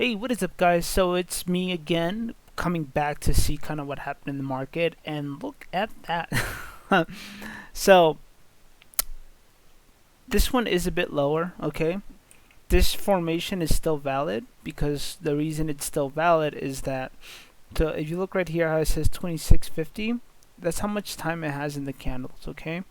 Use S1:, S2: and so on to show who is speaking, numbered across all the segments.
S1: Hey, what is up, guys? So it's me again, coming back to see kind of what happened in the market, and look at that. So this one is a bit lower, okay? This formation is still valid because the reason it's still valid is that, so if you look right here how it says 2650, that's how much time it has in the candles, okay?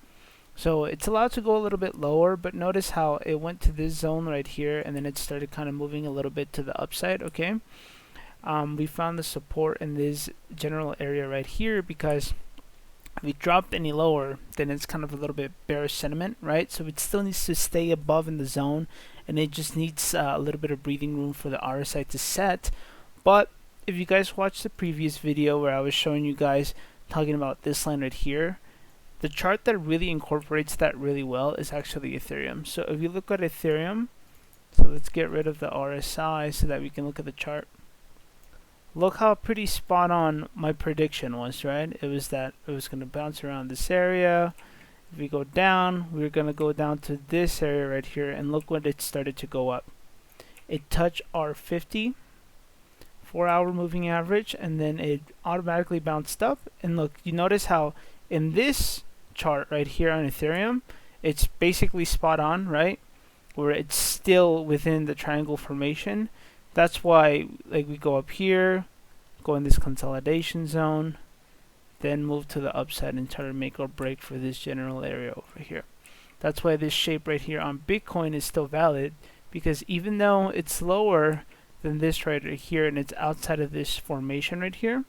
S1: So it's allowed to go a little bit lower, but notice how it went to this zone right here and then it started kind of moving a little bit to the upside, okay? We found the support in this general area right here because if we drop any lower, then it's kind of a little bit bearish sentiment, right? So it still needs to stay above in the zone, and it just needs a little bit of breathing room for the RSI to set. But if you guys watched the previous video where I was showing you guys talking about this line right here, the chart that really incorporates that really well is actually Ethereum. So if you look at Ethereum, so let's get rid of the RSI so that we can look at the chart. Look how pretty spot on my prediction was, right? It was that it was going to bounce around this area. If we go down, we're going to go down to this area right here, and look when it started to go up. It touched our 50 4-hour moving average, and then it automatically bounced up. And look, you notice how in this chart right here on Ethereum, it's basically spot on, right? Where it's still within the triangle formation. That's why, like, we go up here, go in this consolidation zone, then move to the upside and try to make or break for this general area over here. That's why this shape right here on Bitcoin is still valid, because even though it's lower than this right here and it's outside of this formation right here,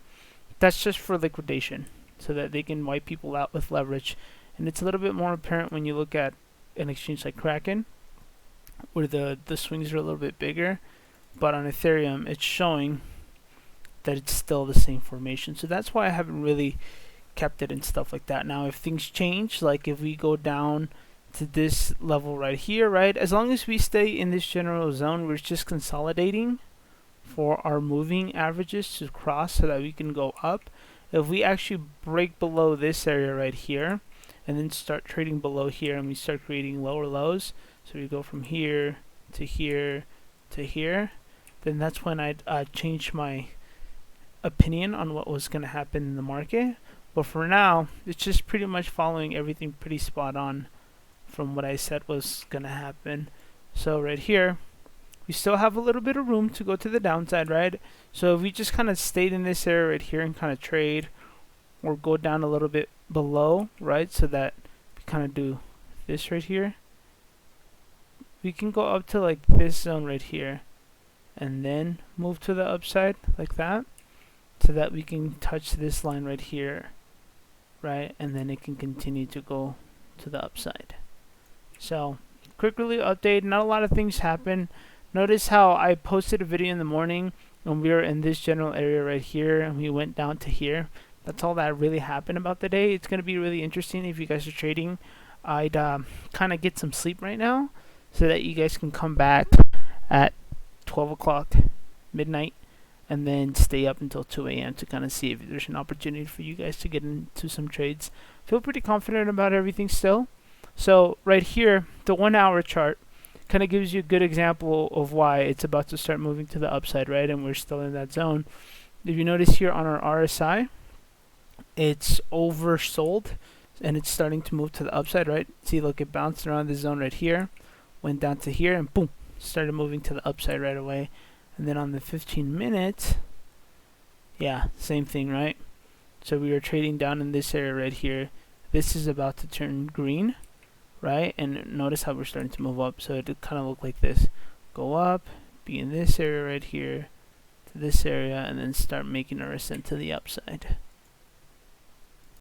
S1: that's just for liquidation so that they can wipe people out with leverage. And it's a little bit more apparent when you look at an exchange like Kraken, where the swings are a little bit bigger. But on Ethereum, it's showing that it's still the same formation. So that's why I haven't really kept it and stuff like that. Now, if things change, like if we go down to this level right here, right, as long as we stay in this general zone, we're just consolidating for our moving averages to cross so that we can go up. If we actually break below this area right here and then start trading below here and we start creating lower lows, so we go from here to here to here, then that's when I'd change my opinion on what was going to happen in the market. But for now, it's just pretty much following everything pretty spot on from what I said was going to happen. So right here, we still have a little bit of room to go to the downside, right? So if we just kind of stayed in this area right here and kind of trade, or go down a little bit below, right, so that we kind of do this right here, we can go up to like this zone right here and then move to the upside like that, so that we can touch this line right here, right, and then it can continue to go to the upside. So quick review update, not a lot of things happen. Notice how I posted a video in the morning and we were in this general area right here and we went down to here. That's all that really happened about the day. It's going to be really interesting if you guys are trading. I'd kind of get some sleep right now so that you guys can come back at 12 o'clock midnight and then stay up until 2 a.m. to kind of see if there's an opportunity for you guys to get into some trades. Feel pretty confident about everything still. So right here, the 1 hour chart kind of gives you a good example of why it's about to start moving to the upside, right? And we're still in that zone. If you notice here on our RSI, it's oversold and it's starting to move to the upside, right? See, look, it bounced around the zone right here, went down to here, and boom, started moving to the upside right away. And then on the 15 minutes, yeah, same thing, right? So we were trading down in this area right here. This is about to turn green, right? And notice how we're starting to move up. So it kind of look like this. Go up, be in this area right here, to this area, and then start making our ascent to the upside.